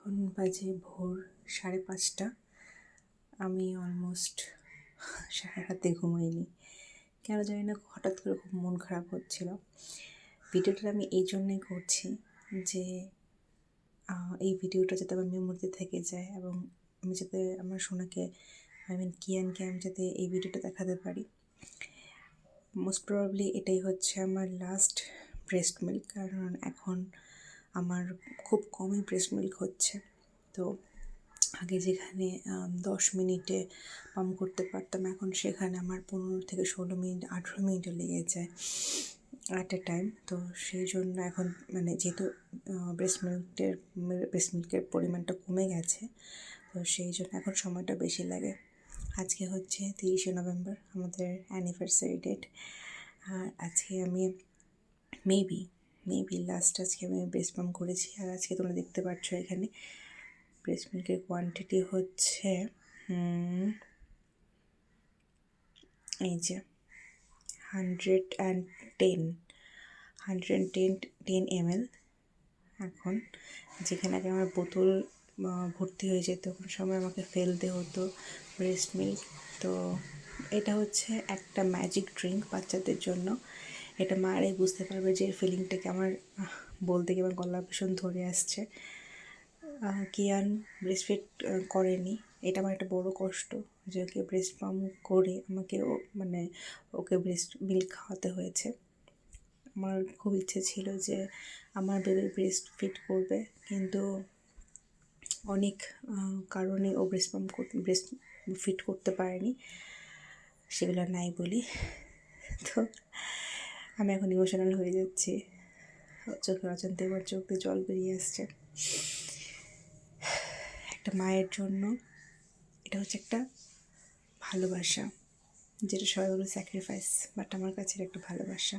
এখন বাজে ভোর 5:30। আমি অলমোস্ট সারা রাতে ঘুমাইনি। কেন জানি না, হঠাৎ করে খুব মন খারাপ হচ্ছিল। ভিডিওটা আমি এই জন্যই করছি যে এই ভিডিওটা যাতে আমার মেমোরিতে থেকে যায় এবং আমি যাতে আমার সোনাকে কিয়ানকে আমি যাতে এই ভিডিওটা দেখাতে পারি। মোস্ট প্রবাবলি এটাই হচ্ছে আমার লাস্ট ব্রেস্ট মিল্ক, কারণ এখন আমার খুব কমই ব্রেস্ট মিল্ক হচ্ছে। তো আগে যেখানে 10 মিনিটে পাম্প করতে পারতাম, এখন সেখানে আমার 15 থেকে 16 মিনিট 18 মিনিটও লেগে যায় অ্যাট এ টাইম। তো সেই জন্য এখন যেহেতু ব্রেস্ট মিল্কের পরিমাণটা কমে গেছে, তো সেই জন্য এখন সময়টা বেশি লাগে। আজকে হচ্ছে 30শে নভেম্বর, আমাদের অ্যানিভার্সারি ডেট। আর আজকে আমি মেবি লাস্ট আজকে আমি ব্রেস্ট পাম্প করেছি। আর আজকে তোমরা দেখতে পাচ্ছ এখানে ব্রেস্ট মিল্কের কোয়ান্টিটি হচ্ছে এই যে 110 ml। এখন যেখানে আগে আমার বোতল ভর্তি হয়ে যেত, তখন সময় আমাকে ফেলতে হতো ব্রেস্ট মিল্ক। তো এটা হচ্ছে একটা ম্যাজিক ড্রিঙ্ক বাচ্চাদের জন্য। এটা মারাই বুঝতে পারবে যে ফিলিংটাকে আমার বলতে গিয়ে আমার গলা ভীষণ ধরে আসছে। কিয়ান ব্রেস্টফিড করেনি, এটা আমার একটা বড় কষ্ট যে ওকে ব্রেস্ট পাম্প করে আমাকে ওকে ব্রেস্ট মিল্ক খাওয়াতে হয়েছে। আমার খুব ইচ্ছে ছিল যে আমার বেবি ব্রেস্ট ফিড করবে, কিন্তু অনেক কারণে ও ব্রেস্ট ফিড করতে পারেনি, সেগুলো নাই বলি। তো আমি এখন ইমোশনাল হয়ে যাচ্ছি, চোখের অজান্তে আমার চোখ দিয়ে জল বেরিয়ে আসছে। একটা মায়ের জন্য এটা হচ্ছে একটা ভালোবাসা, যেটা সবাই বলে স্যাক্রিফাইস, বাট আমার কাছে এটা একটা ভালোবাসা।